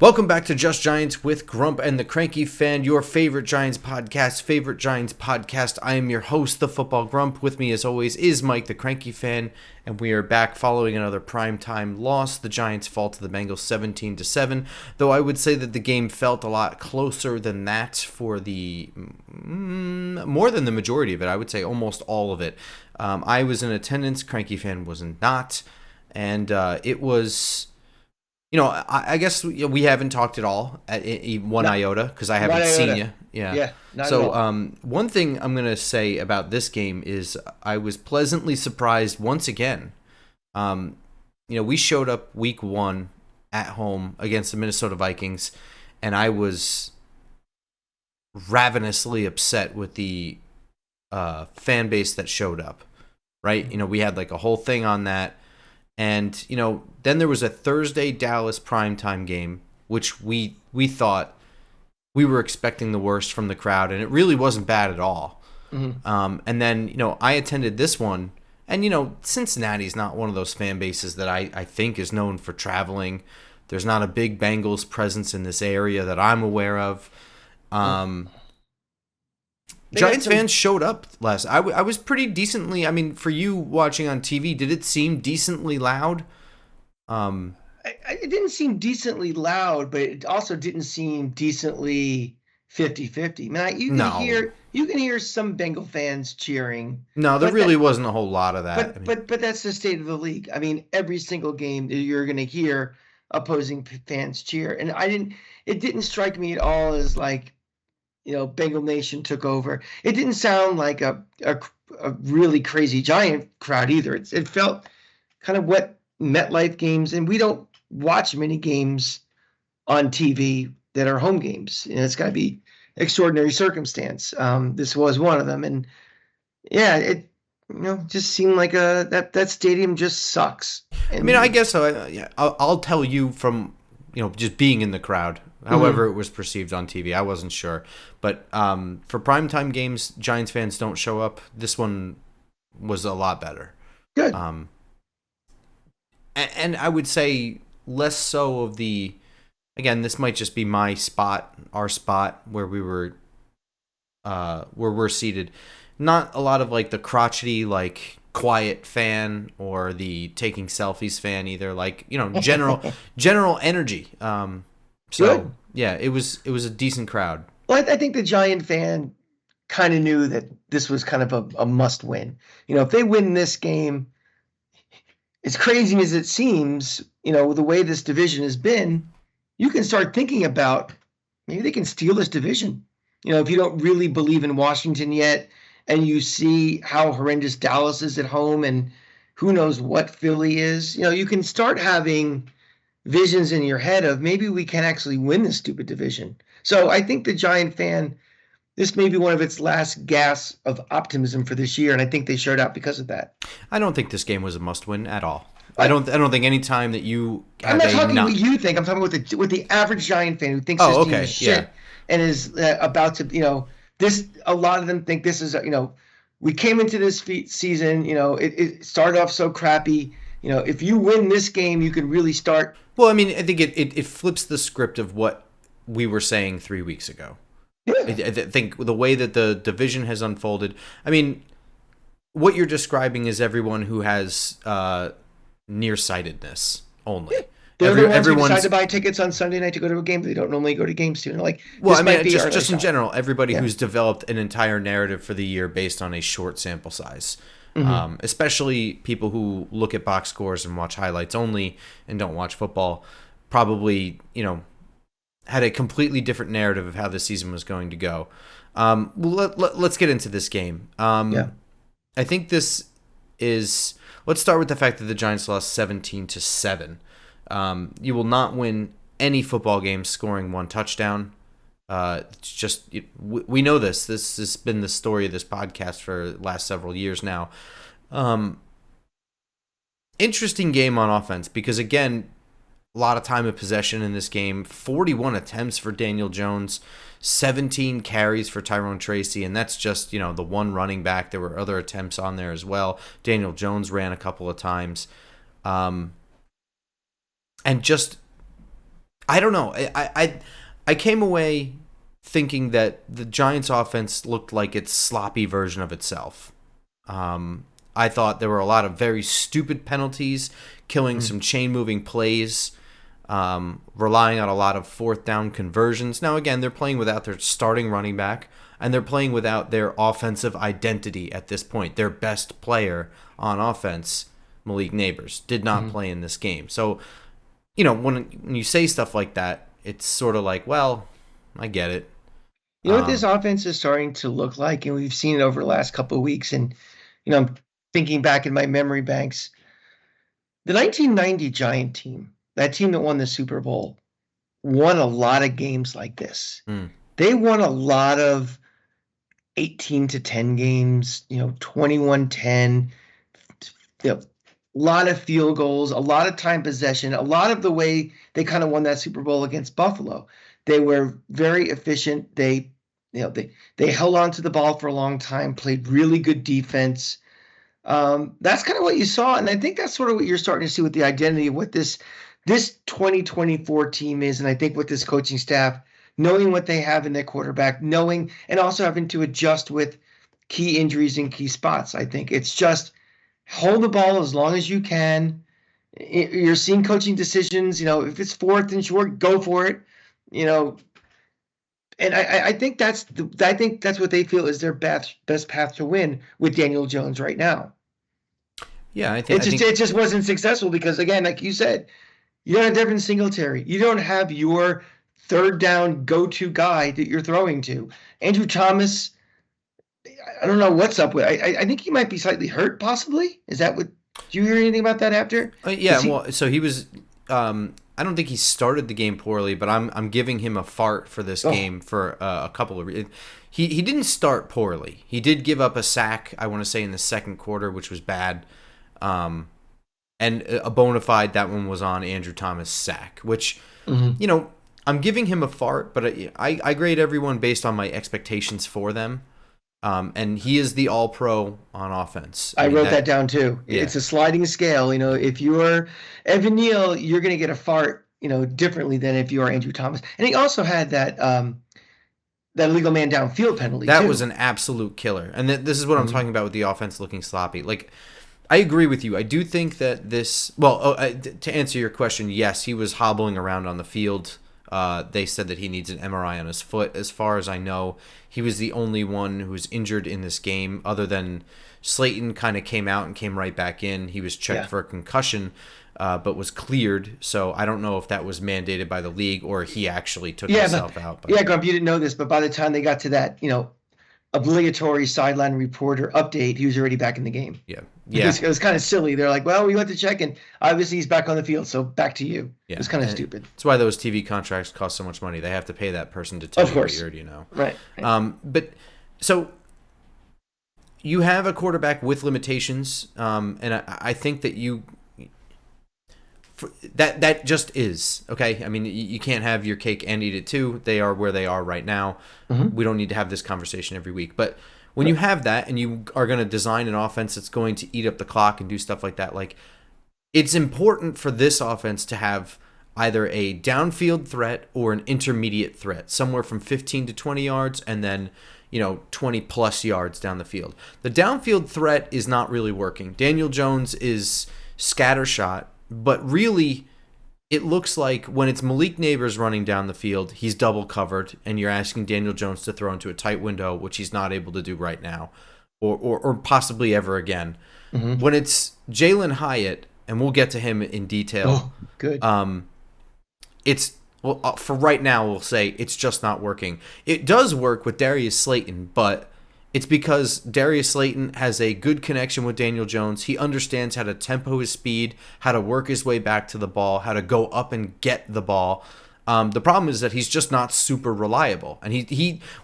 Welcome back to Just Giants with Grump and the Cranky Fan, your favorite Giants podcast. I am your host, the Football Grump. With me, as always, is Mike, the Cranky Fan, and we are back following another primetime loss. The Giants fall to the Bengals 17-7, though I would say that the game felt a lot closer than that for the more than the majority of it. I would say almost all of it. I was in attendance. Cranky Fan was not, and it was. I guess we haven't talked at all at one iota because I haven't seen you. Yeah, not at So all. one thing I'm going to say about this game is I was pleasantly surprised once again. We showed up week 1 at home against the Minnesota Vikings, and I was ravenously upset with the fan base that showed up, right? We had like a whole thing on that. And, then there was a Thursday Dallas primetime game, which we thought we were expecting the worst from the crowd, and it really wasn't bad at all. Mm-hmm. And then, I attended this one, and, Cincinnati's not one of those fan bases that I think is known for traveling. There's not a big Bengals presence in this area that I'm aware of. Giants fans showed up last. I was pretty decently. I mean, for you watching on TV, did it seem decently loud? It didn't seem decently loud, but it also didn't seem decently 50-50. Man, you can hear some Bengal fans cheering. No, there really wasn't a whole lot of that. But that's the state of the league. I mean, every single game you're going to hear opposing fans cheer, and it didn't strike me at all as like, Bengal Nation took over. It didn't sound like a really crazy Giant crowd either. It felt kind of what MetLife games, and we don't watch many games on TV that are home games. It's got to be extraordinary circumstance. This was one of them, and yeah, it just seemed like that stadium just sucks. And, I mean, I guess so. I'll tell you from just being in the crowd. However, it was perceived on TV. I wasn't sure. But for primetime games, Giants fans don't show up. This one was a lot better. Good. And I would say less so of the, again, this might just be our spot where where we're seated. Not a lot of like the crotchety, like quiet fan or the taking selfies fan either. Like, general energy. So Good. yeah, it was a decent crowd. Well, I think the Giant fan kind of knew that this was kind of a must win. If they win this game, as crazy as it seems, the way this division has been, you can start thinking about maybe they can steal this division. If you don't really believe in Washington yet, and you see how horrendous Dallas is at home, and who knows what Philly is, you can start having visions in your head of maybe we can actually win this stupid division. So I think the Giant fan, this may be one of its last gasps of optimism for this year, and I think they showed out because of that. I don't think this game was a must-win at all. I don't think any time that you I'm not talking what you think. I'm talking with the average Giant fan who thinks this team is shit and is about to, this. A lot of them think this is, we came into this season, it started off so crappy. If you win this game, you can really start. Well, I mean, I think it flips the script of what we were saying 3 weeks ago. Yeah. I think the way that the division has unfolded. I mean, what you're describing is everyone who has nearsightedness only. Yeah. They're the ones who decide to buy tickets on Sunday night to go to a game that they don't normally go to games to. Well, I mean, just in general, everybody who's developed an entire narrative for the year based on a short sample size. Mm-hmm. Especially people who look at box scores and watch highlights only and don't watch football, probably, had a completely different narrative of how the season was going to go. Let's get into this game. I think this is. Let's start with the fact that the Giants lost 17-7. You will not win any football game scoring one touchdown. It's just, we know this. This has been the story of this podcast for the last several years now. Interesting game on offense because, again, a lot of time of possession in this game. 41 attempts for Daniel Jones, 17 carries for Tyrone Tracy, and that's just, the one running back. There were other attempts on there as well. Daniel Jones ran a couple of times. And just I don't know. I came away thinking that the Giants' offense looked like its sloppy version of itself. I thought there were a lot of very stupid penalties, killing some chain-moving plays, relying on a lot of fourth down conversions. Now, again, they're playing without their starting running back, and they're playing without their offensive identity at this point. Their best player on offense, Malik Neighbors, did not play in this game. So, when you say stuff like that, it's sort of like, well, I get it. You know what this offense is starting to look like, and we've seen it over the last couple of weeks, and I'm thinking back in my memory banks. The 1990 Giant team, that team that won the Super Bowl, won a lot of games like this. They won a lot of 18-10 games, 21-10, a lot of field goals, a lot of time possession, a lot of the way they kind of won that Super Bowl against Buffalo. They were very efficient. They held on to the ball for a long time, played really good defense. That's kind of what you saw, and I think that's sort of what you're starting to see with the identity of what this 2024 team is, and I think with this coaching staff, knowing what they have in their quarterback, knowing and also having to adjust with key injuries in key spots. I think it's just hold the ball as long as you can. You're seeing coaching decisions, if it's fourth and short, go for it, And I think that's what they feel is their best path to win with Daniel Jones right now. Yeah, I think it just wasn't successful because, again, like you said, you don't have Devin Singletary. You don't have your third down go-to guy that you're throwing to. Andrew Thomas, I don't know what's up with. I think he might be slightly hurt, possibly. Is that what? Do you hear anything about that after? So he was. I don't think he started the game poorly, but I'm giving him a fart for this game for a couple of reasons. He didn't start poorly. He did give up a sack, I want to say, in the second quarter, which was bad. And a bona fide, that one was on Andrew Thomas' sack, which, I'm giving him a fart, but I grade everyone based on my expectations for them. And he is the all-pro on offense. I wrote that down too. Yeah. It's a sliding scale. If you're Evan Neal, you're going to get a fart, differently than if you are Andrew Thomas. And he also had that illegal man downfield penalty. That was an absolute killer. And this is what I'm talking about with the offense looking sloppy. Like, I agree with you. I do think that this. Well, to answer your question, yes, he was hobbling around on the field. They said that he needs an MRI on his foot. As far as I know, he was the only one who was injured in this game, other than Slayton kind of came out and came right back in. He was checked for a concussion, but was cleared. So I don't know if that was mandated by the league or he actually took himself out. But. Yeah, Grump, you didn't know this, but by the time they got to that, obligatory sideline reporter update, he was already back in the game. Yeah. It was kind of silly. They're like, well, we went to check, and obviously he's back on the field, so back to you. Yeah. It was kind of stupid. That's why those TV contracts cost so much money. They have to pay that person to tell you what you already know. Right. But so you have a quarterback with limitations, and I think that that just is, okay? I mean, you can't have your cake and eat it too. They are where they are right now. We don't need to have this conversation every week. But when you have that and you are going to design an offense that's going to eat up the clock and do stuff like that, like, it's important for this offense to have either a downfield threat or an intermediate threat, somewhere from 15 to 20 yards and then 20 plus yards down the field. The downfield threat is not really working. Daniel Jones is scattershot, but really it looks like when it's Malik Neighbors running down the field, he's double covered, and you're asking Daniel Jones to throw into a tight window, which he's not able to do right now, or possibly ever again. When it's Jalen Hyatt, and we'll get to him in detail. Good. For right now, we'll say it's just not working. It does work with Darius Slayton, but it's because Darius Slayton has a good connection with Daniel Jones. He understands how to tempo his speed, how to work his way back to the ball, how to go up and get the ball. The problem is that he's just not super reliable. And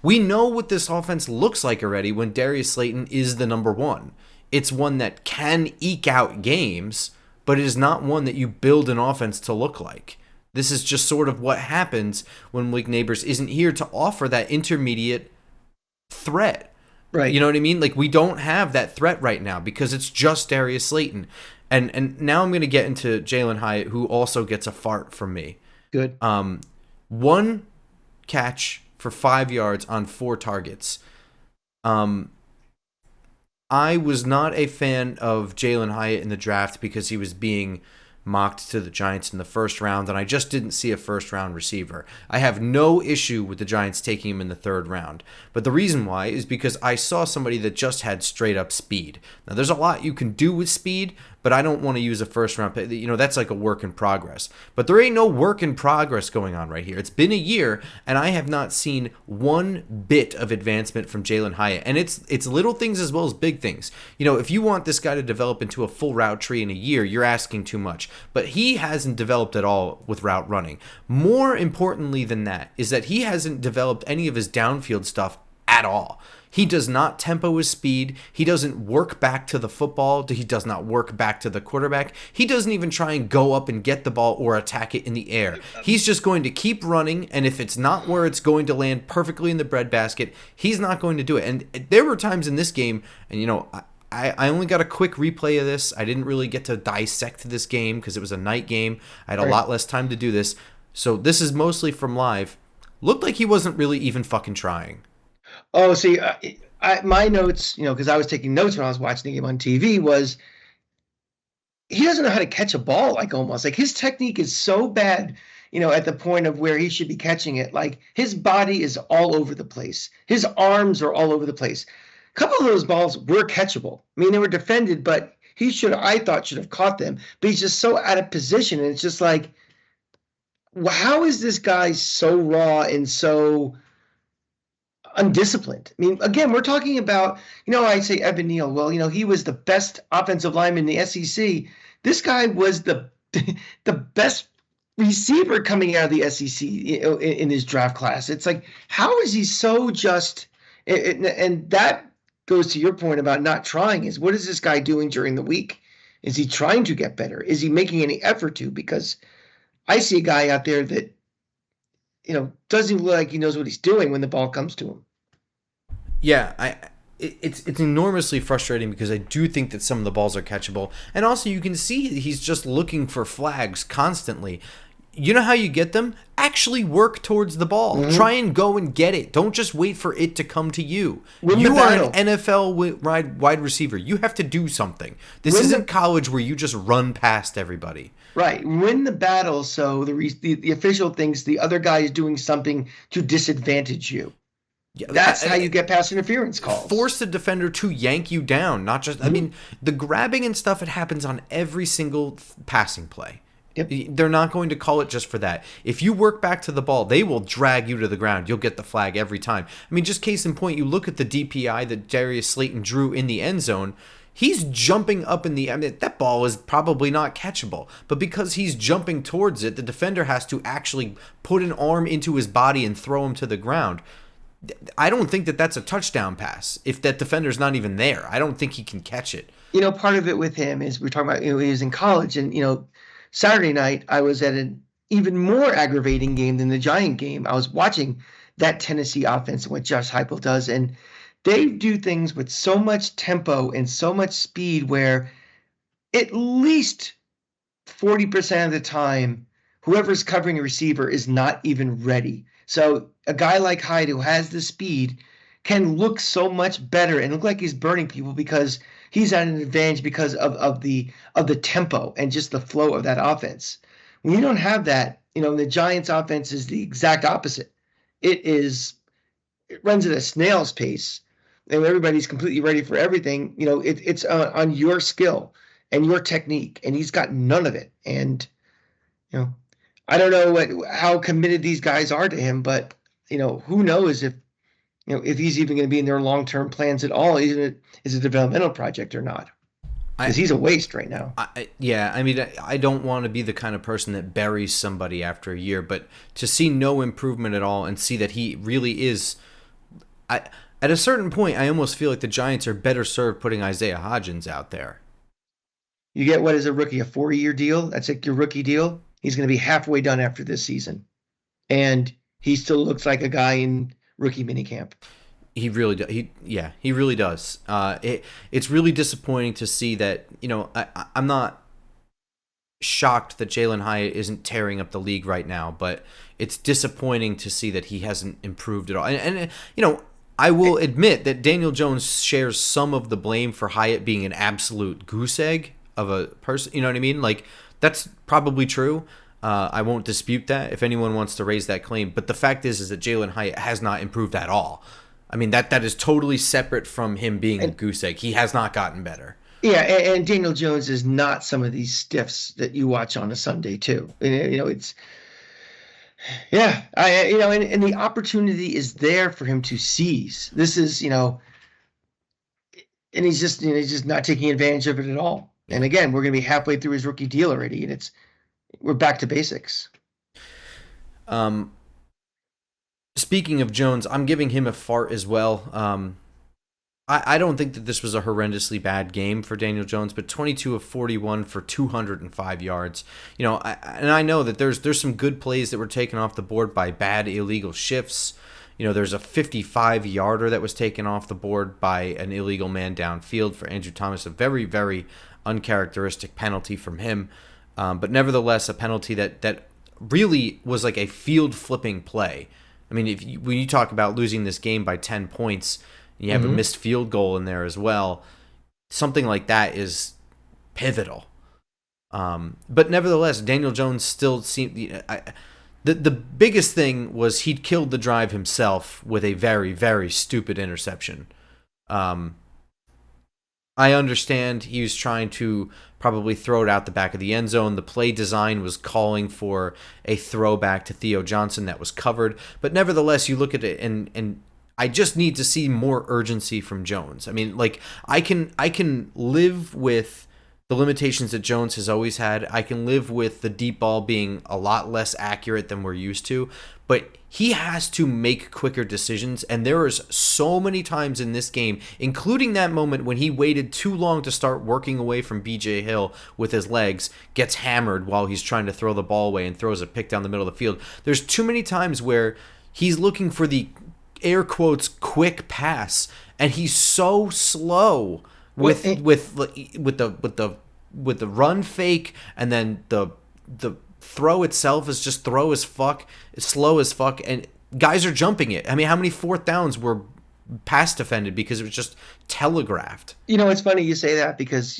we know what this offense looks like already when Darius Slayton is the number one. It's one that can eke out games, but it is not one that you build an offense to look like. This is just sort of what happens when Malik Neighbors isn't here to offer that intermediate threat. Right. You know what I mean? Like, we don't have that threat right now because it's just Darius Slayton. And now I'm going to get into Jalen Hyatt, who also gets a fart from me. Good. One catch for 5 yards on 4 targets. I was not a fan of Jalen Hyatt in the draft because he was being mocked to the Giants in the first round, and I just didn't see a first-round receiver. I have no issue with the Giants taking him in the 3rd round, but the reason why is because I saw somebody that just had straight-up speed. Now, there's a lot you can do with speed, but I don't want to use a first-round pick. That's like a work in progress. But there ain't no work in progress going on right here. It's been a year, and I have not seen one bit of advancement from Jalen Hyatt. And it's little things as well as big things. If you want this guy to develop into a full route tree in a year, you're asking too much. But he hasn't developed at all with route running. More importantly than that is that he hasn't developed any of his downfield stuff at all. He does not tempo his speed. He doesn't work back to the football. He does not work back to the quarterback. He doesn't even try and go up and get the ball or attack it in the air. He's just going to keep running, and if it's not where it's going to land perfectly in the breadbasket, he's not going to do it. And there were times in this game, and I only got a quick replay of this. I didn't really get to dissect this game because it was a night game. I had a lot less time to do this. So this is mostly from live. Looked like he wasn't really even fucking trying. Oh, see, my notes, because I was taking notes when I was watching the game on TV, was he doesn't know how to catch a ball, almost. His technique is so bad, at the point of where he should be catching it. His body is all over the place. His arms are all over the place. A couple of those balls were catchable. I mean, they were defended, but I thought should have caught them. But he's just so out of position, and it's just how is this guy so raw and so undisciplined? I mean, again, we're talking about, I say Evan Neal. Well, he was the best offensive lineman in the SEC. This guy was the best receiver coming out of the SEC in his draft class. It's how is he so just? And that goes to your point about not trying. Is what is this guy doing during the week? Is he trying to get better? Is he making any effort to? Because I see a guy out there that doesn't look like he knows what he's doing when the ball comes to him. Yeah, it's enormously frustrating because I do think that some of the balls are catchable. And also you can see he's just looking for flags constantly. You know how you get them? Actually work towards the ball. Mm-hmm. Try and go and get it. Don't just wait for it to come to you. You are an NFL wide receiver. You have to do something. This isn't college where you just run past everybody. Right. Win the battle so the official thinks the other guy is doing something to disadvantage you. Yeah, that's how you get pass interference calls. Force the defender to yank you down, not just... Mm-hmm. I mean, the grabbing and stuff, it happens on every single passing play. Yep. They're not going to call it just for that. If you work back to the ball, they will drag you to the ground. You'll get the flag every time. I mean, just case in point, you look at the DPI that Darius Slayton drew in the end zone. He's jumping up in the... I mean, that ball is probably not catchable. But because he's jumping towards it, the defender has to actually put an arm into his body and throw him to the ground. I don't think that that's a touchdown pass if that defender's not even there. I don't think he can catch it. Part of it with him is we're talking about, he was in college, and, Saturday night I was at an even more aggravating game than the Giant game. I was watching that Tennessee offense and what Josh Heupel does, and they do things with so much tempo and so much speed where at least 40% of the time, whoever's covering a receiver is not even ready. So a guy like Hyde who has the speed can look so much better and look like he's burning people because he's at an advantage because of the tempo and just the flow of that offense. When you don't have that, the Giants' offense is the exact opposite. It runs at a snail's pace, and everybody's completely ready for everything. It's on your skill and your technique, and he's got none of it. And I don't know how committed these guys are to him, but who knows if he's even going to be in their long-term plans at all, even as a developmental project or not. Because he's a waste right now. I mean, I don't want to be the kind of person that buries somebody after a year, but to see no improvement at all and see that he really is... at a certain point, I almost feel like the Giants are better served putting Isaiah Hodgins out there. You get what is a rookie, a 4-year deal? That's like your rookie deal? He's going to be halfway done after this season. And he still looks like a guy in rookie minicamp. He really does. He really does. It's really disappointing to see that, I'm not shocked that Jalen Hyatt isn't tearing up the league right now, but it's disappointing to see that he hasn't improved at all. And I will admit that Daniel Jones shares some of the blame for Hyatt being an absolute goose egg of a person. You know what I mean? Like, that's probably true. I won't dispute that if anyone wants to raise that claim. But the fact is that Jalen Hyatt has not improved at all. I mean, that is totally separate from him being a goose egg. He has not gotten better. Yeah, and Daniel Jones is not some of these stiffs that you watch on a Sunday too. It's and the opportunity is there for him to seize. This is, and he's just not taking advantage of it at all. And again, we're going to be halfway through his rookie deal already, and we're back to basics. Speaking of Jones, I'm giving him a fart as well. I don't think that this was a horrendously bad game for Daniel Jones, but 22 of 41 for 205 yards. I know that there's some good plays that were taken off the board by bad illegal shifts. There's a 55-yarder that was taken off the board by an illegal man downfield for Andrew Thomas, a very, very uncharacteristic penalty from him. But nevertheless, a penalty that really was like a field-flipping play. I mean, when you talk about losing this game by 10 points, you have a missed field goal in there as well, something like that is pivotal. But nevertheless, Daniel Jones still seemed... The biggest thing was he'd killed the drive himself with a very, very stupid interception. I understand he was trying to probably throw it out the back of the end zone. The play design was calling for a throwback to Theo Johnson that was covered. But nevertheless, you look at it and I just need to see more urgency from Jones. I mean, like, I can live with the limitations that Jones has always had. I can live with the deep ball being a lot less accurate than we're used to, but he has to make quicker decisions, and there is so many times in this game, including that moment when he waited too long to start working away from BJ Hill with his legs, gets hammered while he's trying to throw the ball away and throws a pick down the middle of the field. There's too many times where he's looking for the air quotes quick pass, and he's so slow with the run fake, and then the throw itself is just slow as fuck, and guys are jumping it. I mean, how many fourth downs were pass defended because it was just telegraphed? It's funny you say that because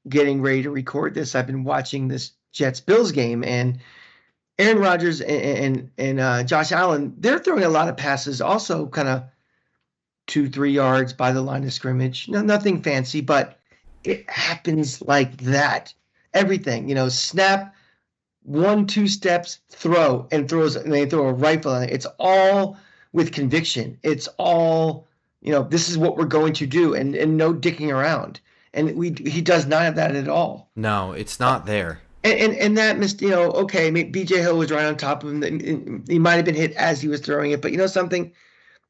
getting ready to record this, I've been watching this Jets-Bills game, and Aaron Rodgers and Josh Allen, they're throwing a lot of passes, also kind of 2-3 yards by the line of scrimmage. No, nothing fancy, but it happens like that. Everything, snap, 1-2 steps, throw, and they throw a rifle on it. It's all with conviction. It's all, this is what we're going to do, and no dicking around. And he does not have that at all. No, it's not there. And that missed, okay, BJ Hill was right on top of him. He might have been hit as he was throwing it, but something?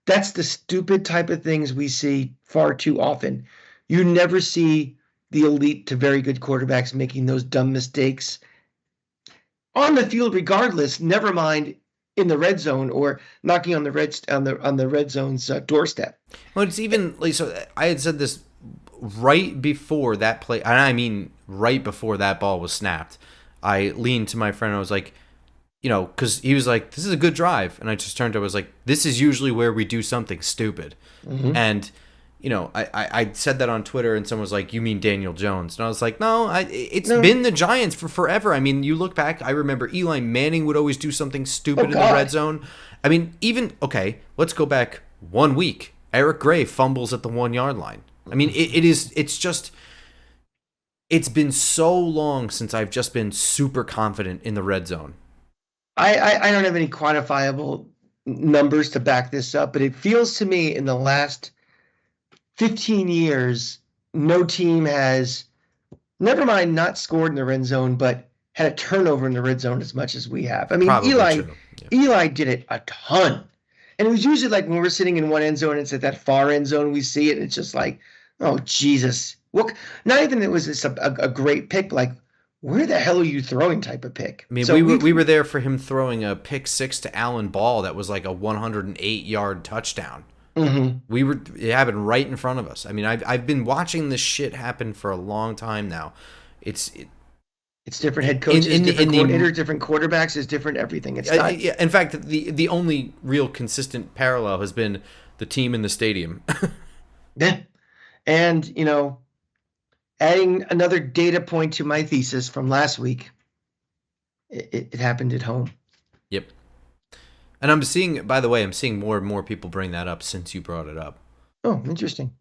That's the stupid type of things we see far too often. You never see the elite to very good quarterbacks making those dumb mistakes on the field, regardless. Never mind in the red zone or knocking on the red zone's doorstep. Well, it's even like, so I had said this right before that play, and I mean right before that ball was snapped. I leaned to my friend and I was like, because he was like, this is a good drive. And I just turned to him, I was like, this is usually where we do something stupid. Mm-hmm. And, I said that on Twitter, and someone was like, you mean Daniel Jones? And I was like, no, it's been the Giants for forever. I mean, you look back, I remember Eli Manning would always do something stupid in the red zone. I mean, let's go back 1 week. Eric Gray fumbles at the 1 yard line. I mean, it's been so long since I've just been super confident in the red zone. I don't have any quantifiable numbers to back this up, but it feels to me in the last 15 years, no team has, never mind not scored in the red zone, but had a turnover in the red zone as much as we have. I mean, Eli did it a ton. And it was usually like when we're sitting in one end zone, it's at that far end zone, we see it, and it's just like, oh, Jesus. Well, not even that it was a great pick, like, where the hell are you throwing type of pick? I mean, so we were there for him throwing a pick six to Allen Ball that was like a 108-yard touchdown. Mm-hmm. It happened right in front of us. I mean, I've been watching this shit happen for a long time now. It's different head coaches, different coordinators, different quarterbacks. It's different everything. It's not. In fact, the only real consistent parallel has been the team in the stadium. Yeah, and adding another data point to my thesis from last week, it happened at home. Yep. And I'm seeing, by the way, more and more people bring that up since you brought it up. Oh, interesting.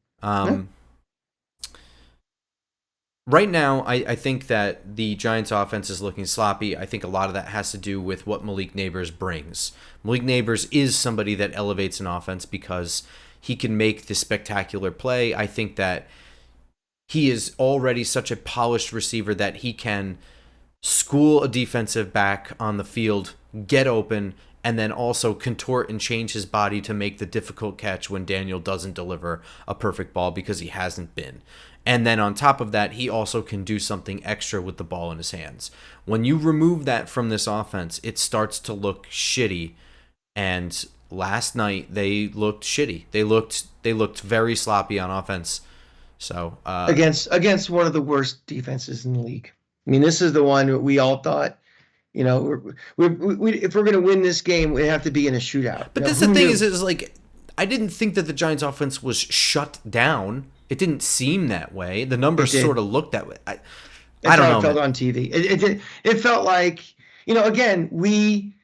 Right now, I think that the Giants' offense is looking sloppy. I think a lot of that has to do with what Malik Neighbors brings. Malik Neighbors is somebody that elevates an offense because he can make the spectacular play. I think that he is already such a polished receiver that he can school a defensive back on the field, get open, and then also contort and change his body to make the difficult catch when Daniel doesn't deliver a perfect ball because he hasn't been. And then on top of that, he also can do something extra with the ball in his hands. When you remove that from this offense, it starts to look shitty. And last night they looked shitty. They looked very sloppy on offense. So against one of the worst defenses in the league. I mean, this is the one we all thought, if we're going to win this game, we have to be in a shootout. But that's the thing is like, I didn't think that the Giants offense was shut down. It didn't seem that way. The numbers sort of looked that way. I don't know. It felt on TV. It felt like, again, we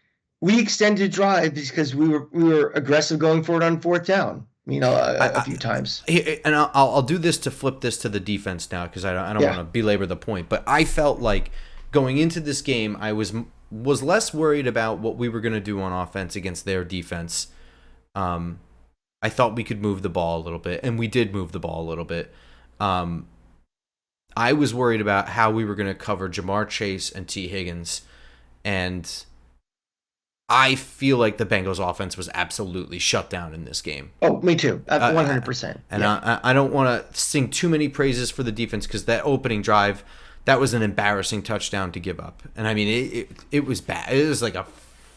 extended drives because we were aggressive going forward on fourth down. A few times. And I'll do this to flip this to the defense now because I don't want to belabor the point. But I felt like going into this game, I was less worried about what we were going to do on offense against their defense. I thought we could move the ball a little bit, and we did move the ball a little bit. I was worried about how we were going to cover Jamar Chase and T. Higgins, and I feel like the Bengals offense was absolutely shut down in this game. Oh, me too. 100%. And I don't want to sing too many praises for the defense because that opening drive, that was an embarrassing touchdown to give up. And I mean, it was bad. It was like a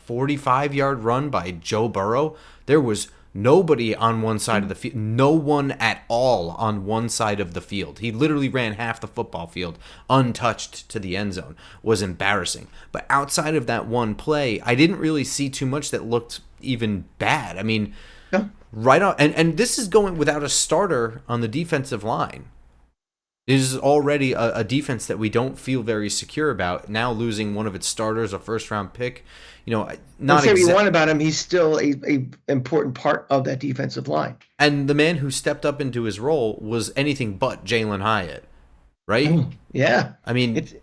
45-yard run by Joe Burrow. There was nobody on one side of the field. No one at all on one side of the field. He literally ran half the football field untouched to the end zone. It was embarrassing. But outside of that one play, I didn't really see too much that looked even bad. I mean, right on. And this is going without a starter on the defensive line. It is already a defense that we don't feel very secure about. Now losing one of its starters, a first-round pick, not say what you want about him, he's still a important part of that defensive line. And the man who stepped up into his role was anything but Jalen Hyatt, right? Yeah. I mean, it's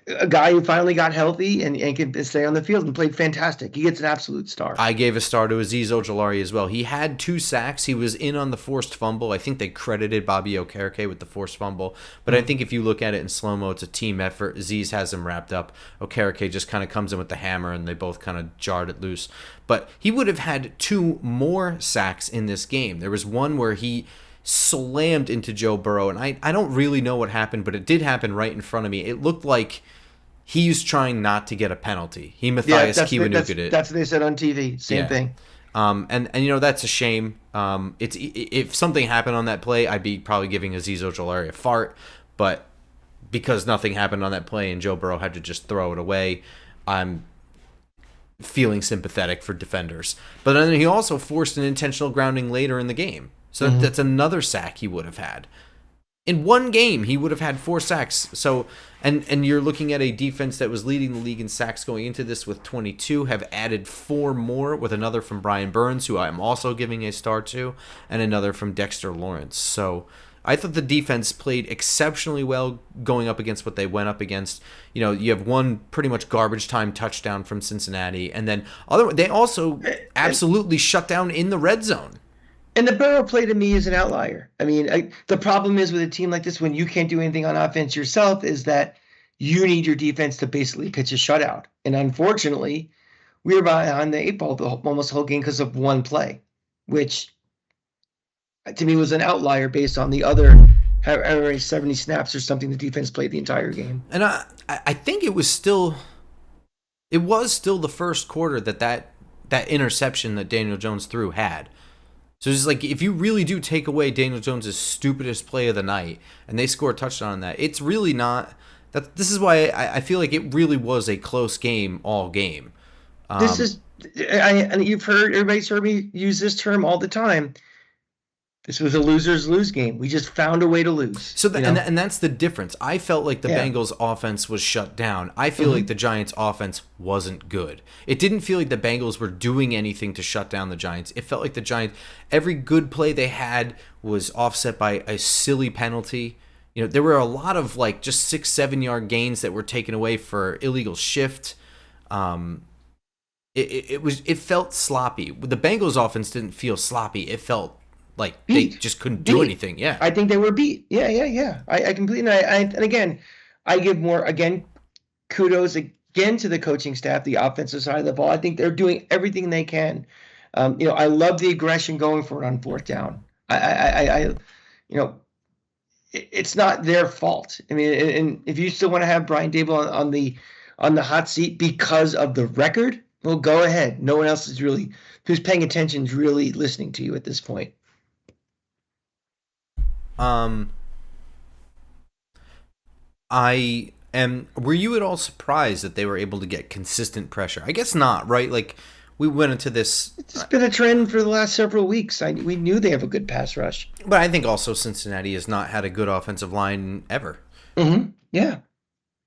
a guy who finally got healthy and can stay on the field and played fantastic. He gets an absolute star. I gave a star to Azeez Ojulari as well. He had 2 sacks. He was in on the forced fumble. I think they credited Bobby Okereke with the forced fumble. But I think if you look at it in slow-mo, it's a team effort. Azeez has him wrapped up. Okereke just kind of comes in with the hammer, and they both kind of jarred it loose. But he would have had 2 more sacks in this game. There was one where he slammed into Joe Burrow, and I don't really know what happened, but it did happen right in front of me. It looked like he's trying not to get a penalty. Matthias Kiwanuka did. That's what they said on TV. Same thing. And that's a shame. If something happened on that play, I'd be probably giving Azeez Ojulari a fart, but because nothing happened on that play and Joe Burrow had to just throw it away, I'm feeling sympathetic for defenders. But then he also forced an intentional grounding later in the game. So that's another sack he would have had. In one game, he would have had 4 sacks. So, and you're looking at a defense that was leading the league in sacks going into this with 22, have added 4 more with another from Brian Burns, who I'm also giving a star to, and another from Dexter Lawrence. So I thought the defense played exceptionally well going up against what they went up against. You have one pretty much garbage time touchdown from Cincinnati, and then they also absolutely shut down in the red zone. And the Burrow play to me is an outlier. I mean, the problem is with a team like this, when you can't do anything on offense yourself, is that you need your defense to basically pitch a shutout. And unfortunately, we were behind the 8 ball almost the whole game because of one play, which to me was an outlier based on the other 70 snaps or something the defense played the entire game. And I think it was still the first quarter that interception that Daniel Jones threw had. So it's like, if you really do take away Daniel Jones' stupidest play of the night and they score a touchdown on that, it's really not This is why I feel like it really was a close game all game. This is, and everybody's heard me use this term all the time. This was a losers lose game. We just found a way to lose. So and that's the difference. I felt like the Bengals offense was shut down. I feel like the Giants offense wasn't good. It didn't feel like the Bengals were doing anything to shut down the Giants. It felt like the Giants, every good play they had was offset by a silly penalty. There were a lot of like just 6-7 yard gains that were taken away for illegal shift. It felt sloppy. The Bengals offense didn't feel sloppy. It felt like beat. They just couldn't do anything. Yeah, I think they were beat. Yeah. I completely. And again, I give more kudos again to the coaching staff, the offensive side of the ball. I think they're doing everything they can. I love the aggression going for it on fourth down. It's not their fault. I mean, and if you still want to have Brian Daboll on the hot seat because of the record, well, go ahead. No one else who's paying attention is really listening to you at this point. Were you at all surprised that they were able to get consistent pressure? I guess not, right? Like, we went into this. It's been a trend for the last several weeks. We knew they have a good pass rush. But I think also Cincinnati has not had a good offensive line ever. Mm-hmm. Yeah.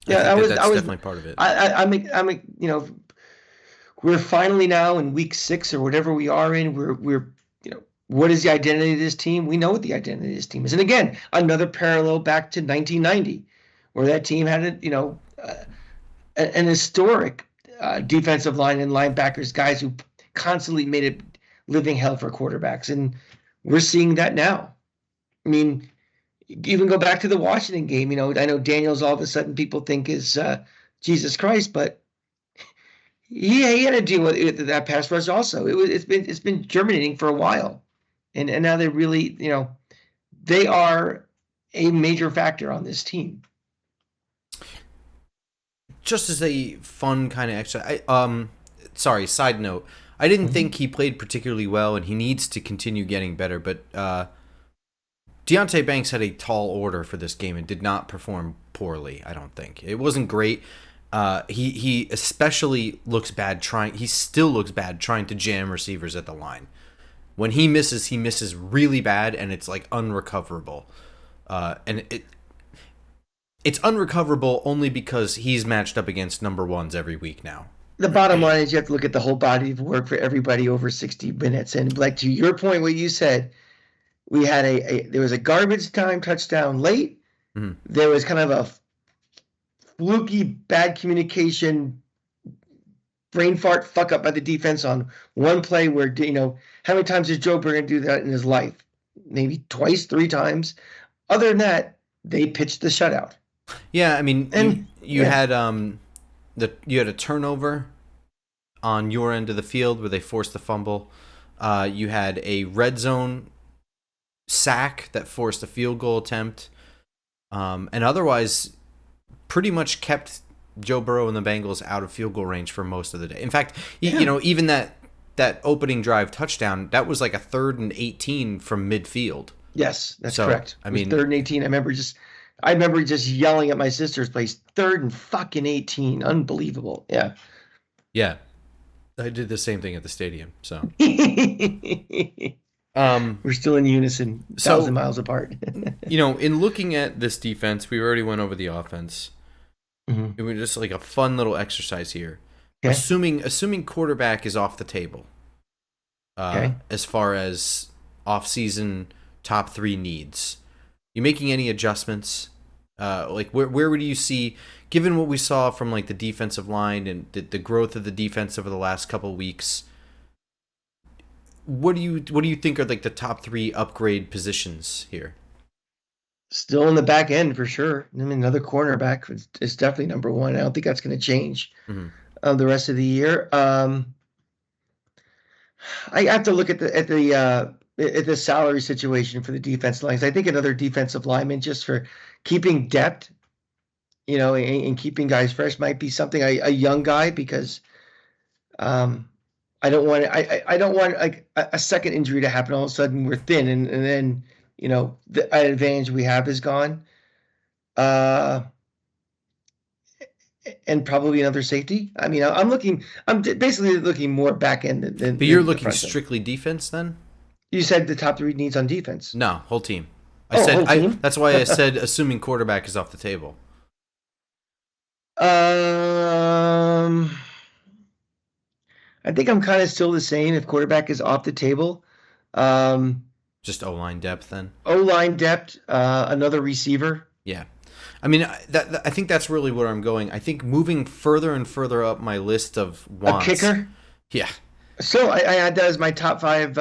That's definitely part of it. We're finally now in week 6 or whatever we are in. We're what is the identity of this team? We know what the identity of this team is. And again, another parallel back to 1990, where that team had an historic defensive line and linebackers, guys who constantly made it living hell for quarterbacks. And we're seeing that now. I mean, even go back to the Washington game. I know Daniels all of a sudden people think is Jesus Christ, but he had to deal with that pass rush also. It's been germinating for a while. And now they really, they are a major factor on this team. Just as a fun kind of extra, side note, I didn't think he played particularly well, and he needs to continue getting better. But Deonte Banks had a tall order for this game and did not perform poorly. I don't think it wasn't great. He especially looks bad he still looks bad trying to jam receivers at the line. When he misses really bad, and it's like unrecoverable. And it's unrecoverable only because he's matched up against number ones every week now. The bottom line is you have to look at the whole body of work for everybody over 60 minutes. And like to your point, what you said, we had there was a garbage time touchdown late. Mm-hmm. There was kind of a fluky bad communication brain fart fuck up by the defense on one play where, how many times has Joe Burrow do that in his life? Maybe twice, 3 times. Other than that, they pitched the shutout. Yeah, I mean, you had you had a turnover on your end of the field where they forced the fumble. You had a red zone sack that forced a field goal attempt, and otherwise pretty much kept Joe Burrow and the Bengals out of field goal range for most of the day. In fact, even that opening drive touchdown, that was like a 3rd and 18 from midfield. Yes, that's correct. I mean, 3rd and 18. I remember just yelling at my sister's place, 3rd and fucking 18. Unbelievable. Yeah. Yeah. I did the same thing at the stadium. So we're still in unison, 1,000 miles apart. In looking at this defense, we already went over the offense. Mm-hmm. It was just like a fun little exercise here. Okay. Assuming quarterback is off the table, as far as off-season top 3 needs, you making any adjustments? Like where would you see, given what we saw from like the defensive line and the growth of the defense over the last couple of weeks? What do you think are like the top 3 upgrade positions here? Still in the back end for sure. I mean, another cornerback is definitely number 1. I don't think that's going to change the rest of the year. I have to look at the salary situation for the defense lines. I think another defensive lineman just for keeping depth, and keeping guys fresh might be something. A young guy, because I don't want like a second injury to happen. All of a sudden we're thin, and then the advantage we have is gone. and probably another safety. I mean, I'm basically looking more back end than. But you're than the looking front end. strictly defense then? You said the top 3 needs on defense. No, whole team. Whole team. That's why I said assuming quarterback is off the table. I think I'm kind of still the same if quarterback is off the table. Just O-line depth then. O-line depth, another receiver. Yeah. I mean, I think that's really where I'm going. I think moving further and further up my list of wants. A kicker? Yeah. So I had that as my top 5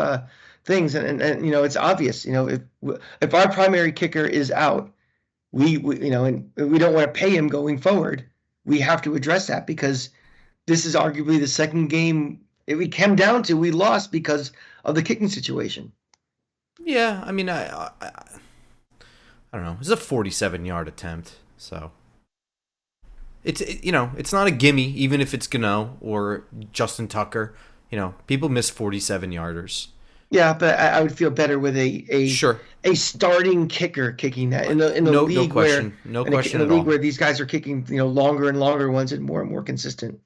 things, and it's obvious. If our primary kicker is out, we and we don't want to pay him going forward. We have to address that because this is arguably the second game we came down to. We lost because of the kicking situation. Yeah, I mean, I don't know. It's a 47-yard attempt, so it's not a gimme, even if it's Gano or Justin Tucker. People miss 47-yarders. Yeah, but I would feel better with a sure a starting kicker kicking that in the league no question in the league where these guys are kicking longer and longer ones and more consistent.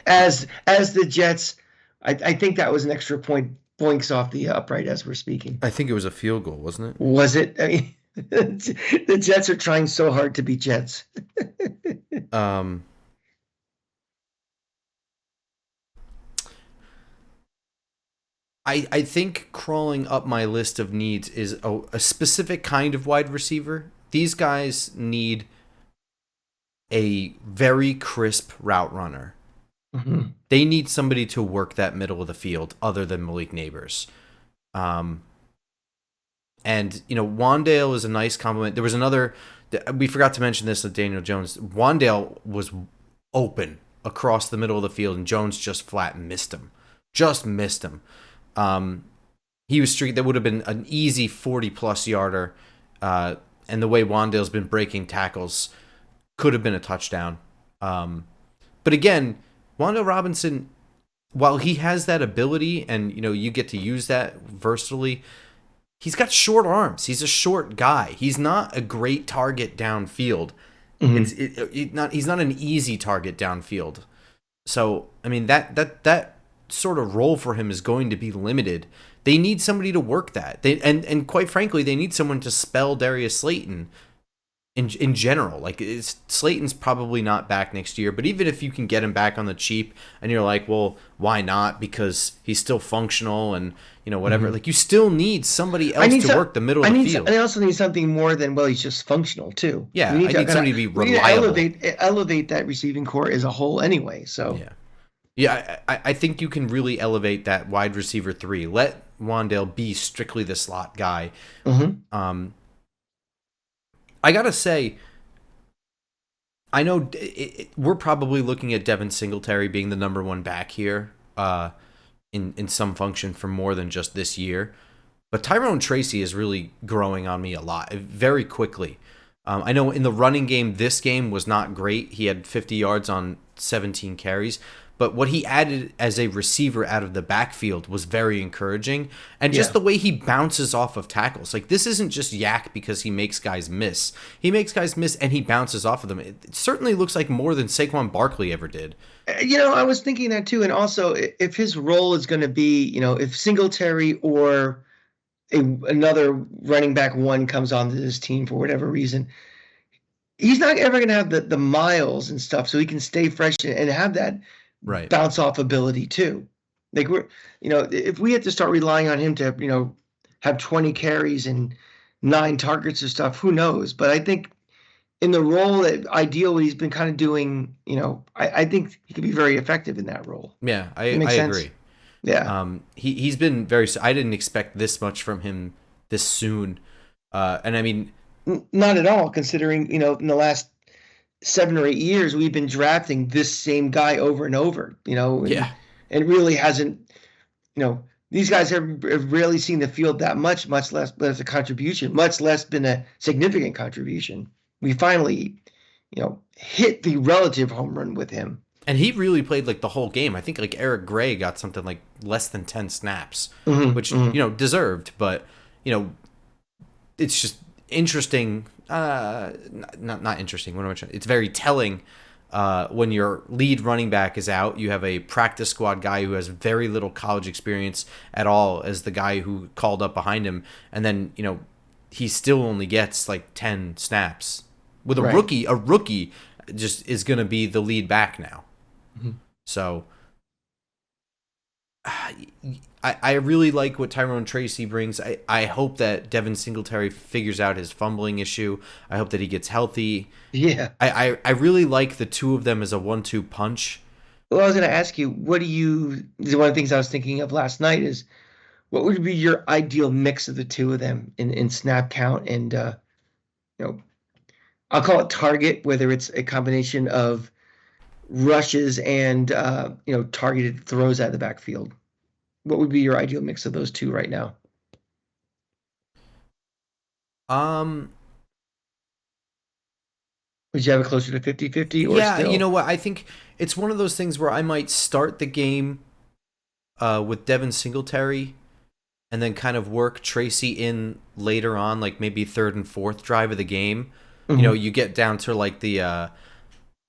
As the Jets, I think that was an extra point boinks off the upright as we're speaking. I think it was a field goal, wasn't it? Was it? I mean, the Jets are trying so hard to be Jets. I think crawling up my list of needs is a specific kind of wide receiver. These guys need a very crisp route runner. Mm-hmm. They need somebody to work that middle of the field other than Malik Neighbors. And, Wandale is a nice compliment. There was another, we forgot to mention this with Daniel Jones. Wandale was open across the middle of the field, and Jones just flat missed him. Just missed him. He was streaking. That would have been an easy 40-plus yarder. And the way Wandale's been breaking tackles could have been a touchdown. But again, Wandale Robinson, while he has that ability and, you get to use that versatilely, he's got short arms. He's a short guy. He's not a great target downfield. Mm-hmm. He's not an easy target downfield. So, I mean, that sort of role for him is going to be limited. They need somebody to work that. And quite frankly, they need someone to spell Darius Slayton in general. Like, Slayton's probably not back next year, but even if you can get him back on the cheap and you're like, well, why not? Because he's still functional and, whatever. Mm-hmm. Like, you still need somebody else to work the middle of the field. I also need something more than, well, he's just functional too. Yeah, I need somebody to be reliable. We need to elevate that receiving core as a whole anyway, so. Yeah, I think you can really elevate that wide receiver 3. Let Wandale be strictly the slot guy. Mm-hmm. I gotta say, I know we're probably looking at Devin Singletary being the number 1 back here in some function for more than just this year. But Tyrone Tracy is really growing on me a lot, very quickly. I know in the running game, this game was not great. He had 50 yards on 17 carries. But what he added as a receiver out of the backfield was very encouraging. And just the way he bounces off of tackles. Like, this isn't just yak because he makes guys miss. He makes guys miss and he bounces off of them. It certainly looks like more than Saquon Barkley ever did. I was thinking that too. And also, if his role is going to be, if Singletary or another running back 1 comes onto this team for whatever reason, he's not ever going to have the miles and stuff so he can stay fresh and have that bounce off ability too. Like, if we had to start relying on him to, have 20 carries and 9 targets or stuff, who knows? But I think in the role that ideally he's been kind of doing, I think he could be very effective in that role. Yeah, I agree. Yeah. He's been very, I didn't expect this much from him this soon. And I mean, not at all, considering, in the last 7 or 8 years, we've been drafting this same guy over and over, and really hasn't, these guys have rarely seen the field that much less as a contribution, much less been a significant contribution. We finally, hit the relative home run with him. And he really played like the whole game. I think like Eric Gray got something like less than 10 snaps, which, deserved, but, it's just interesting. Not interesting. What am I trying? It's very telling when your lead running back is out, you have a practice squad guy who has very little college experience at all as the guy who called up behind him. And then, he still only gets like 10 snaps. With a Right. rookie just is going to be the lead back now. Mm-hmm. So I really like what Tyrone Tracy brings. I hope that Devin Singletary figures out his fumbling issue. I hope that he gets healthy. Yeah. I really like the two of them as a 1-2 punch. Well, I was going to ask you, one of the things I was thinking of last night is what would be your ideal mix of the two of them in snap count and, I'll call it target, whether it's a combination of rushes and, targeted throws out of the backfield. What would be your ideal mix of those two right now? Would you have it closer to 50-50 or Yeah, still? you know what? I think it's one of those things where I might start the game with Devin Singletary and then kind of work Tracy in later on, like maybe third and fourth drive of the game. Mm-hmm. You get down to like the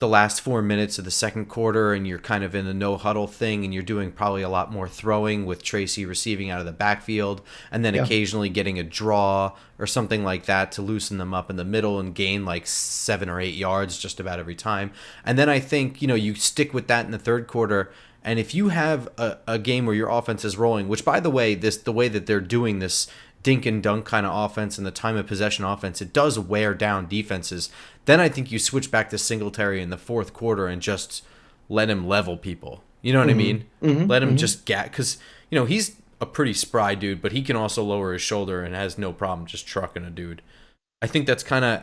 last 4 minutes of the second quarter, and you're kind of in a no huddle thing, and you're doing probably a lot more throwing with Tracy receiving out of the backfield, and then occasionally getting a draw or something like that to loosen them up in the middle and gain like 7 or 8 yards just about every time. And then I think you stick with that in the third quarter. And if you have a game where your offense is rolling, which by the way, the way that they're doing this dink and dunk kind of offense and the time of possession offense, it does wear down defenses. Then I think you switch back to Singletary in the fourth quarter and just let him level people. You know what I mean? Mm-hmm. Let him Mm-hmm. just because he's a pretty spry dude, but he can also lower his shoulder and has no problem just trucking a dude. I think that's kind of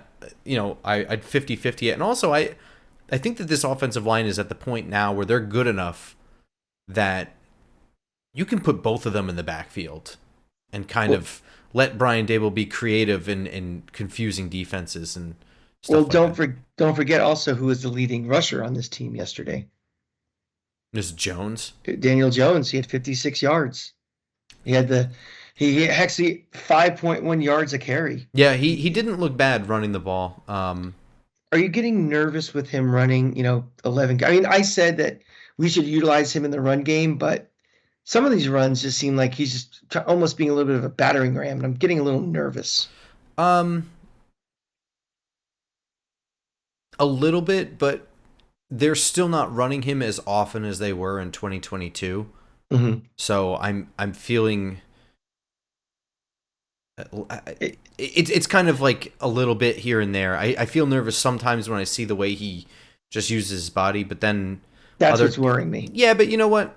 I'd 50-50 it. And also I think that this offensive line is at the point now where they're good enough that you can put both of them in the backfield and kind of let Brian Dable be creative in confusing defenses and stuff Don't forget also who was the leading rusher on this team yesterday. This Jones. Daniel Jones. He had 56 yards. He actually 5.1 yards a carry. Yeah, he didn't look bad running the ball. Are you getting nervous with him running, 11? I mean, I said that we should utilize him in the run game, but some of these runs just seem like he's just almost being a little bit of a battering ram, and I'm getting a little nervous. A little bit, but they're still not running him as often as they were in 2022. Mm-hmm. So I'm feeling it's kind of like a little bit here and there. I feel nervous sometimes when I see the way he just uses his body, but then that's what's worrying me. Yeah, but you know what?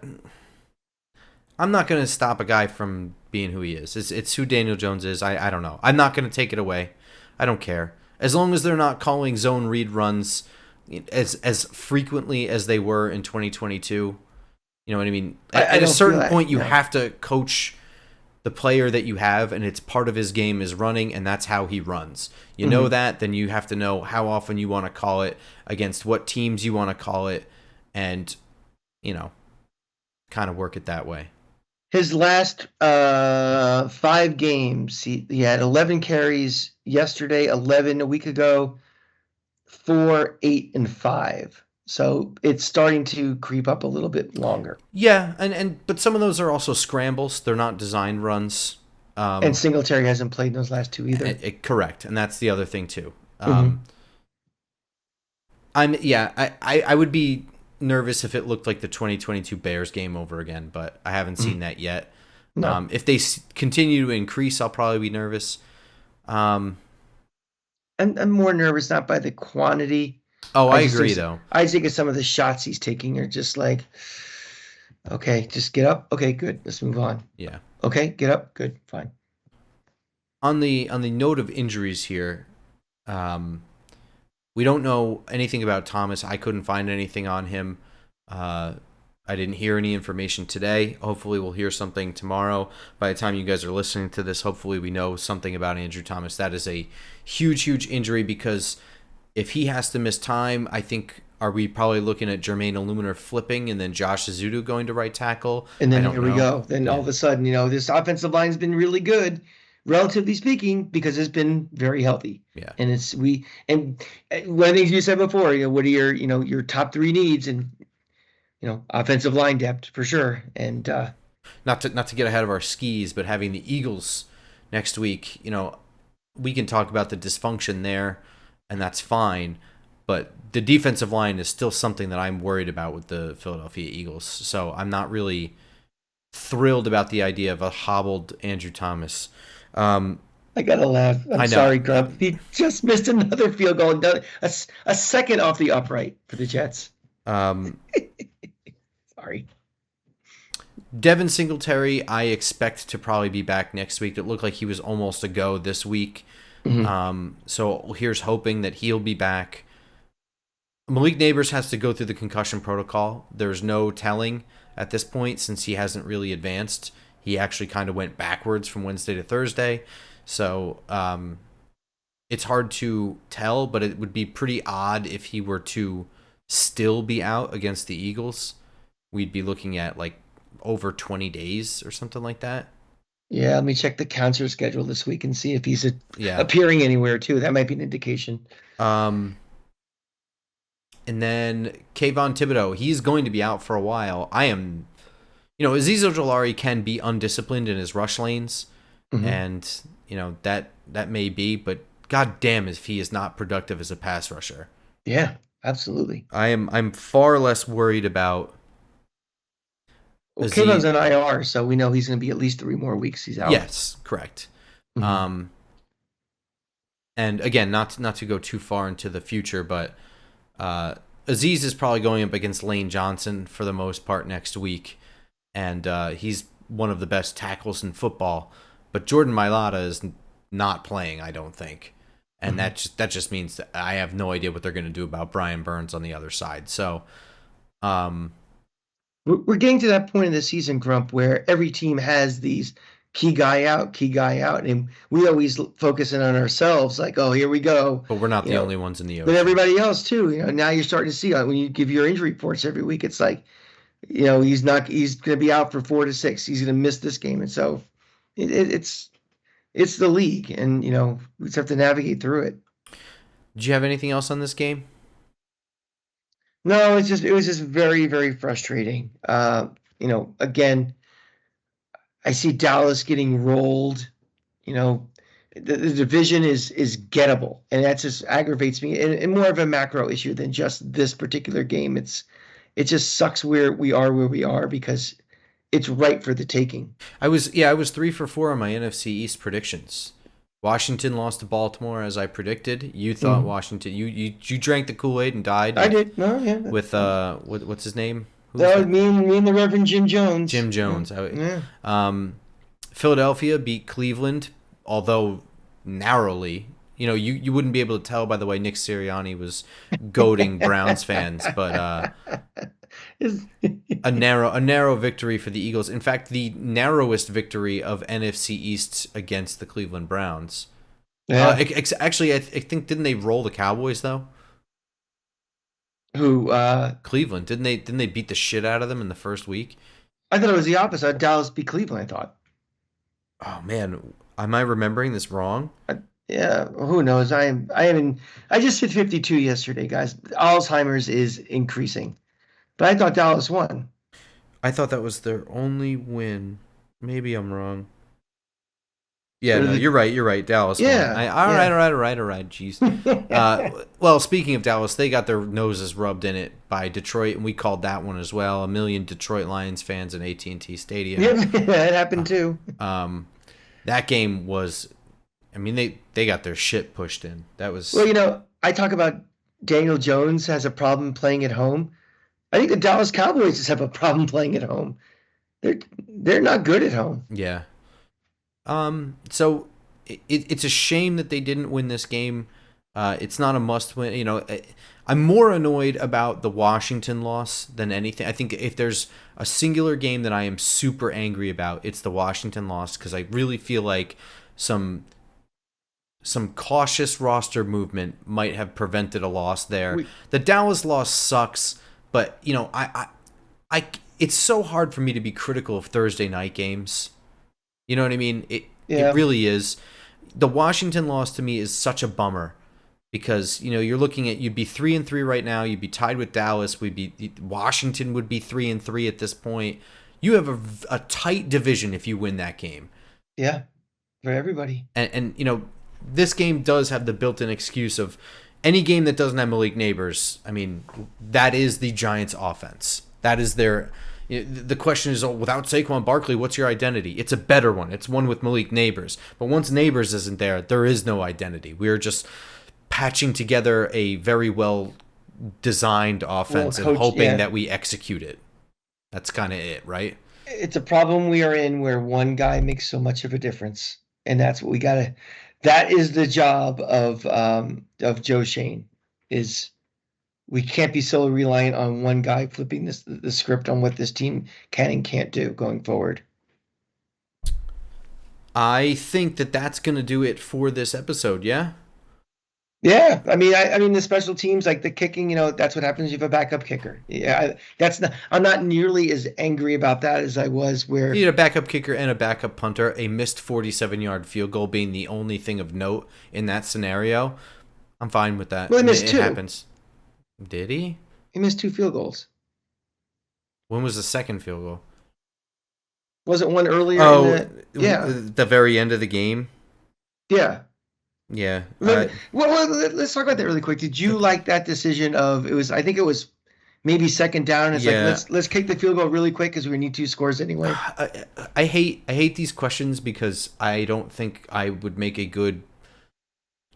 I'm not going to stop a guy from being who he is. It's who Daniel Jones is. I don't know. I'm not going to take it away. I don't care. As long as they're not calling zone read runs as frequently as they were in 2022. You know what I mean? At a certain point, you have to coach the player that you have, and it's part of his game is running, and that's how he runs. You know that, then you have to know how often you want to call it, against what teams you want to call it, and, kind of work it that way. His last 5 games, he had 11 carries yesterday, 11 a week ago, 4, 8, and 5. So it's starting to creep up a little bit longer. Yeah, but some of those are also scrambles. They're not designed runs. And Singletary hasn't played in those last 2 either. Correct, and that's the other thing too. I would be nervous if it looked like the 2022 Bears game over again, but I haven't seen that yet. No. If they continue to increase, I'll probably be nervous. I'm more nervous not by the quantity. Oh, I agree, though. I think some of the shots he's taking are just like, okay, just get up. Okay, good. Let's move on. Yeah. Okay, get up. Good, fine. On the note of injuries here, we don't know anything about Thomas. I couldn't find anything on him. I didn't hear any information today. Hopefully we'll hear something tomorrow. By the time you guys are listening to this, hopefully we know something about Andrew Thomas. That is a huge, huge injury, because if he has to miss time, I think, are we probably looking at Jermaine Illuminor flipping and then Josh Azudu going to right tackle? And then here we go. Then all of a sudden, this offensive line's been really good. relatively speaking, because it's been very healthy. Yeah. And one of the things you said before, what are your top three needs, and offensive line depth for sure. And Not to get ahead of our skis, but having the Eagles next week, we can talk about the dysfunction there, and that's fine. But the defensive line is still something that I'm worried about with the Philadelphia Eagles. So I'm not really thrilled about the idea of a hobbled Andrew Thomas. I gotta laugh. I'm sorry, Grump. He just missed another field goal, a second off the upright for the Jets. Sorry. Devin Singletary, I expect to probably be back next week. It looked like he was almost a go this week. Mm-hmm. So here's hoping that he'll be back. Malik Neighbors has to go through the concussion protocol. There's no telling at this point since he hasn't really advanced. He actually kind of went backwards from Wednesday to Thursday. So it's hard to tell, but it would be pretty odd if he were to still be out against the Eagles. We'd be looking at like over 20 days or something like that. Yeah, let me check the cancer schedule this week and see if he's appearing anywhere too. That might be an indication. And then Kayvon Thibodeau, he's going to be out for a while. Azeez Ojulari can be undisciplined in his rush lanes, and that may be, but god damn if he is not productive as a pass rusher. Yeah, absolutely. I'm far less worried about. Well, Kayvon's on IR, so we know he's going to be at least 3 more weeks. He's out. Yes, correct. And again, not to go too far into the future, but Azeez is probably going up against Lane Johnson for the most part next week, and he's one of the best tackles in football. But Jordan Mailata is not playing, I don't think, and that just means that I have no idea what they're going to do about Brian Burns on the other side. So, we're getting to that point in the season, Grump, where every team has these key guy out, and we always focus in on ourselves, like, oh, here we go. But we're not the only ones in the ocean. But everybody else too. Now you're starting to see when you give your injury reports every week, it's like, he's going to be out for 4 to 6. He's going to miss this game, and so it's the league, and we just have to navigate through it. Did you have anything else on this game? No, it was just very, very frustrating. Again, I see Dallas getting rolled. The division is gettable, and that just aggravates me. And more of a macro issue than just this particular game. It just sucks where we are because it's ripe for the taking. I was 3 for 4 on my NFC East predictions. Washington lost to Baltimore as I predicted. You thought Washington. You drank the Kool-Aid and died. I did. No, yeah. With what's his name? That was me and the Reverend Jim Jones. Jim Jones. Yeah. Philadelphia beat Cleveland, although narrowly. You wouldn't be able to tell by the way Nick Sirianni was goading Browns fans, but a narrow victory for the Eagles. In fact, the narrowest victory of NFC East against the Cleveland Browns. Yeah. Actually, I think didn't they roll the Cowboys though? Who? Cleveland. Didn't they beat the shit out of them in the first week? I thought it was the opposite. Dallas beat Cleveland, I thought. Oh man, am I remembering this wrong? Yeah, who knows? I just hit 52 yesterday, guys. Alzheimer's is increasing. But I thought Dallas won. I thought that was their only win. Maybe I'm wrong. Yeah, no, you're right. Dallas won. All right. Jeez. Well, speaking of Dallas, they got their noses rubbed in it by Detroit, and we called that one as well. 1 million Detroit Lions fans in AT&T Stadium. Yeah, that happened too. That game was... I mean, they got their shit pushed in. That was... Well, I talk about Daniel Jones has a problem playing at home. I think the Dallas Cowboys just have a problem playing at home. They're not good at home. Yeah. So it's a shame that they didn't win this game. It's not a must win. I'm more annoyed about the Washington loss than anything. I think if there's a singular game that I am super angry about, it's the Washington loss because I really feel like some cautious roster movement might have prevented a loss there. The Dallas loss sucks, but I it's so hard for me to be critical of Thursday night games. You know what I mean? It Yeah. really is. The Washington loss to me is such a bummer because you're looking at you'd be 3-3 right now. You'd be tied with Dallas. Washington would be 3-3 at this point. You have a tight division if you win that game. Yeah, for everybody. And this game does have the built-in excuse of any game that doesn't have Malik Neighbors. I mean, that is the Giants' offense. That is their. The question is, without Saquon Barkley, what's your identity? It's a better one. It's one with Malik Neighbors. But once Neighbors isn't there, there is no identity. We are just patching together a very well designed offense and hoping that we execute it. That's kind of it, right? It's a problem we are in where one guy makes so much of a difference, and that's what we gotta. That is the job of Joe Shane. Is we can't be so reliant on one guy flipping the script on what this team can and can't do going forward. I think that's going to do it for this episode. Yeah. Yeah, I mean the special teams, like the kicking, that's what happens if you have a backup kicker. Yeah, I'm not nearly as angry about that as I was where you need a backup kicker and a backup punter. A missed 47-yard field goal being the only thing of note in that scenario. I'm fine with that. Well, he missed 2. It happens. Did he? He missed 2 field goals. When was the second field goal? Wasn't one earlier? The very end of the game. Yeah. Yeah. Well, let's talk about that really quick. Did you like that decision of it was? I think it was maybe second down. It's like let's kick the field goal really quick because we need 2 scores anyway. I hate these questions because I don't think I would make a good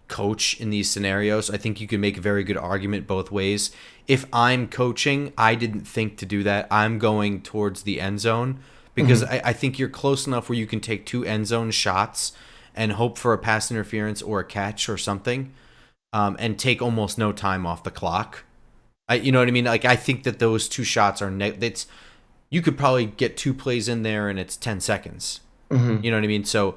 coach in these scenarios. I think you can make a very good argument both ways. If I'm coaching, I didn't think to do that. I'm going towards the end zone because I think you're close enough where you can take 2 end zone shots and hope for a pass interference or a catch or something, and take almost no time off the clock. You know what I mean? Like, I think that those 2 shots are you could probably get 2 plays in there and it's 10 seconds. You know what I mean? So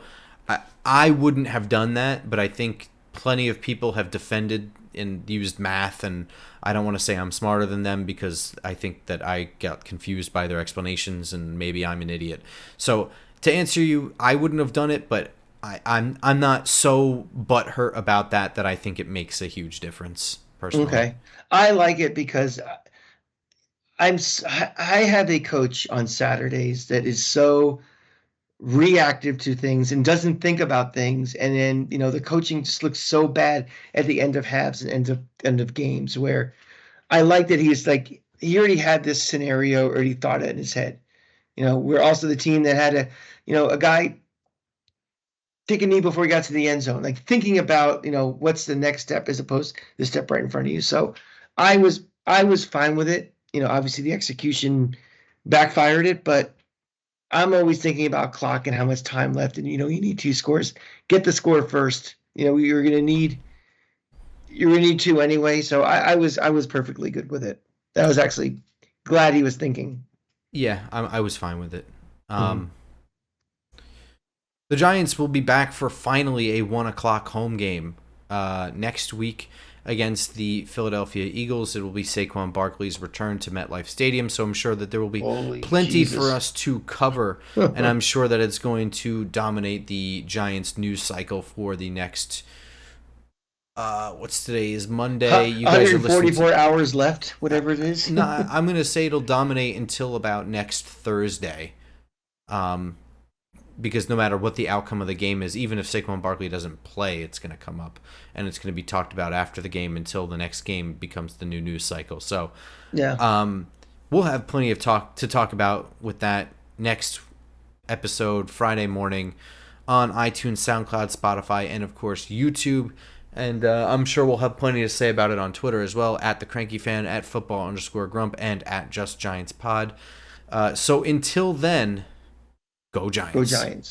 I wouldn't have done that, but I think plenty of people have defended and used math, and I don't want to say I'm smarter than them because I think that I got confused by their explanations and maybe I'm an idiot. So to answer you, I wouldn't have done it, but I'm not so butthurt about that I think it makes a huge difference personally. Okay, I like it because I have a coach on Saturdays that is so reactive to things and doesn't think about things, and then the coaching just looks so bad at the end of halves and end of games. Where I like that he's like he already had this scenario already thought it in his head. We're also the team that had a guy take a knee before he got to the end zone, like thinking about, what's the next step as opposed to the step right in front of you. So I was fine with it. Obviously the execution backfired it, but I'm always thinking about clock and how much time left. And, you need 2 scores, get the score first. You're going to need 2 anyway. So I was perfectly good with it. I was actually glad he was thinking. Yeah, I was fine with it. The Giants will be back for finally a 1:00 home game next week against the Philadelphia Eagles. It will be Saquon Barkley's return to MetLife Stadium, so I'm sure that there will be plenty for us to cover, and I'm sure that it's going to dominate the Giants news cycle for the next what's today is Monday. You guys 144 hours left, whatever it is. Nah, I'm going to say it'll dominate until about next Thursday. Because no matter what the outcome of the game is, even if Saquon Barkley doesn't play, it's going to come up, and it's going to be talked about after the game until the next game becomes the new news cycle. So, we'll have plenty of to talk about with that next episode Friday morning on iTunes, SoundCloud, Spotify, and of course YouTube. And I'm sure we'll have plenty to say about it on Twitter as well, at the Cranky Fan, at football_Grump, and at Just Giants Pod. So until then. Go Giants. Go Giants.